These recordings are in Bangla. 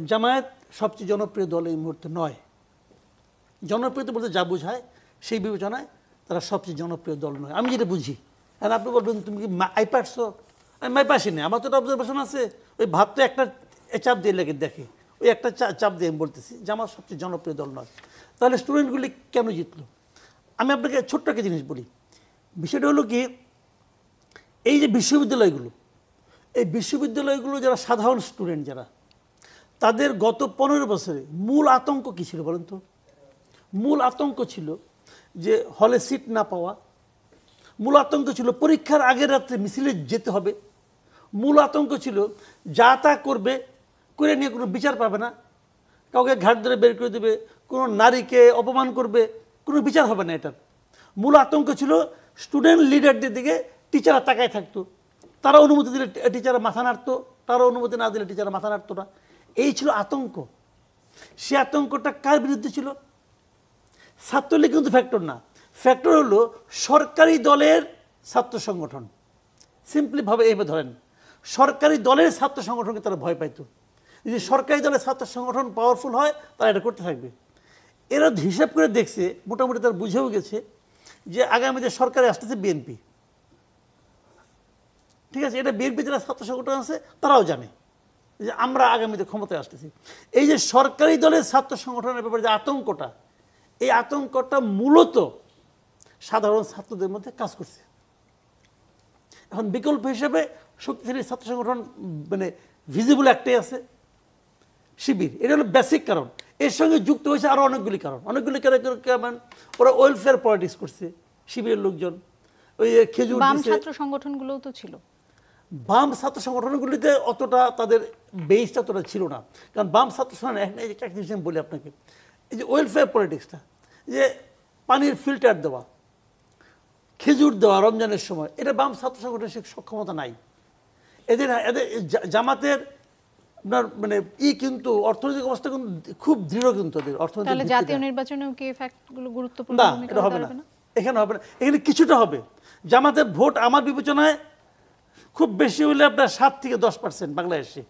জামায়াত সবচেয়ে জনপ্রিয় দল এই মুহূর্তে নয়। জনপ্রিয়তা বলতে যা বোঝায় সেই বিবেচনায় তারা সবচেয়ে জনপ্রিয় দল নয়, আমি যেটা বুঝি। আর আপনি বলবেন তুমি কি মাই পারছো, আমি মাই পাসি না, আমার তো একটা অবজারভেশন আছে। ওই ভাত তো একটা চাপ দিয়ে লেগে দেখে, ওই একটা চাপ দিয়ে আমি বলতেছি যে আমার সবচেয়ে জনপ্রিয় দল নয়। তাহলে স্টুডেন্টগুলি কেন জিতলো? আমি আপনাকে ছোট্ট একটা জিনিস বলি। বিষয়টা হলো কি, এই যে বিশ্ববিদ্যালয়গুলো, এই বিশ্ববিদ্যালয়গুলো যারা সাধারণ স্টুডেন্ট যারা, তাদের গত 15 বছরে মূল আতঙ্ক কী ছিল বলেন তো? মূল আতঙ্ক ছিল যে হলে সিট না পাওয়া, মূল আতঙ্ক ছিল পরীক্ষার আগের রাত্রে মিছিলে যেতে হবে, মূল আতঙ্ক ছিল যা তা করবে, করে নিয়ে কোনো বিচার পাবে না, কাউকে ঘাট ধরে বের করে দেবে, কোনো নারীকে অপমান করবে, কোনো বিচার হবে না। এটার মূল আতঙ্ক ছিল স্টুডেন্ট লিডারদের দিকে টিচাররা তাকায় থাকতো, তারা অনুমতি দিলে টিচাররা মাথা নাড়তো, তারা অনুমতি না দিলে টিচাররা মাথা নাড়তো না। এই ছিল আতঙ্ক। সে আতঙ্কটা কার বিরুদ্ধে ছিল? ছাত্রলীগ কিন্তু ফ্যাক্টর না, ফ্যাক্টর হলো সরকারি দলের ছাত্র সংগঠন। সিম্পলিভাবে এইভাবে ধরেন, সরকারি দলের ছাত্র সংগঠনকে তারা ভয় পাইতো। যদি সরকারি দলের ছাত্র সংগঠন পাওয়ারফুল হয় তারা এটা করতে থাকবে। এরা হিসাব করে দেখছে, মোটামুটি তারা বুঝেও গেছে যে আগামীতে সরকারে আসতেছে বিএনপি, ঠিক আছে? এটা বিএনপি যারা ছাত্র সংগঠন আছে তারাও জানে যে আমরা আগামীতে ক্ষমতায় আসতেছি। এই যে সরকারি দলের ছাত্র সংগঠনের ব্যাপারে যে আতঙ্কটা, এই আতঙ্কটা মূলত সাধারণ ছাত্রদের মধ্যে কাজ করছে। এখন বিকল্প হিসেবে শক্তিশালী ছাত্র সংগঠন মানে ভিজিবল একটাই আছে, শিবির। এটা হলো বেসিক কারণ। এর সঙ্গে যুক্ত হয়েছে আরও অনেকগুলি কারণ। কারণ ওরা ওয়েলফেয়ার পলিটিক্স করছে শিবিরের লোকজন। ওই খেজুর বাম ছাত্র সংগঠনগুলোও তো ছিল। বাম ছাত্র সংগঠনগুলিতে অতটা তাদের বেসটা অতটা ছিল না, কারণ বাম ছাত্র সংগঠন একটা জিনিস আমি বলি আপনাকে, এই যে ওয়েলফেয়ার পলিটিক্সটা, যে পানির ফিল্টার দেওয়া, খেজুর দেওয়া রমজানের সময়, এটা বাম ছাত্র সংগঠনের সক্ষমতা নাই। এদের জামাতের আপনার মানে কিন্তু অর্থনৈতিক অবস্থা কিন্তু খুব দৃঢ়, কিন্তু এদের অর্থনৈতিক। তাহলে জাতীয় নির্বাচনেও কি ফ্যাক্টগুলো গুরুত্বপূর্ণ না, ভূমিকা এটা হবে রাখবে না, এখানে হবে না। এখানে কিছুটা হবে। জামাতের ভোট আমার বিবেচনায় খুব বেশি হলে আপনার 7 থেকে 10% বাংলাদেশে,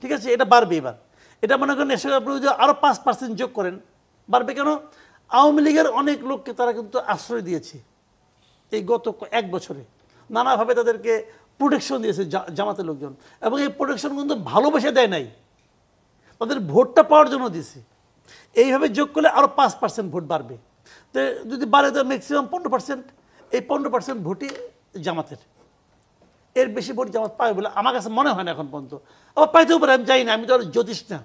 ঠিক আছে? এটা বাড়বে এবার। এটা মনে করেন এসে আপনি যদি আরও 5% যোগ করেন, বাড়বে কেন? আওয়ামী লীগের অনেক লোককে তারা কিন্তু আশ্রয় দিয়েছে এই গত 1 বছরে, নানাভাবে তাদেরকে প্রোটেকশন দিয়েছে জামাতের লোকজন, এবং এই প্রোটেকশন কিন্তু ভালোবেসে দেয় নাই, তাদের ভোটটা পাওয়ার জন্য দিয়েছে। এইভাবে যোগ করলে আরও 5% ভোট বাড়বে। তো যদি বাড়ে তো ম্যাক্সিমাম 15%, এই 15% ভোটই জামাতের। এর বেশি ভোট জামাত পাবে বলে আমার কাছে মনে হয় না এখন পর্যন্ত। আবার পাইতেও পারে, আমি জানি না, আমি তো আর জ্যোতিষ না,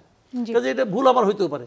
কাজে এটা ভুল আমার হইতেও পারে।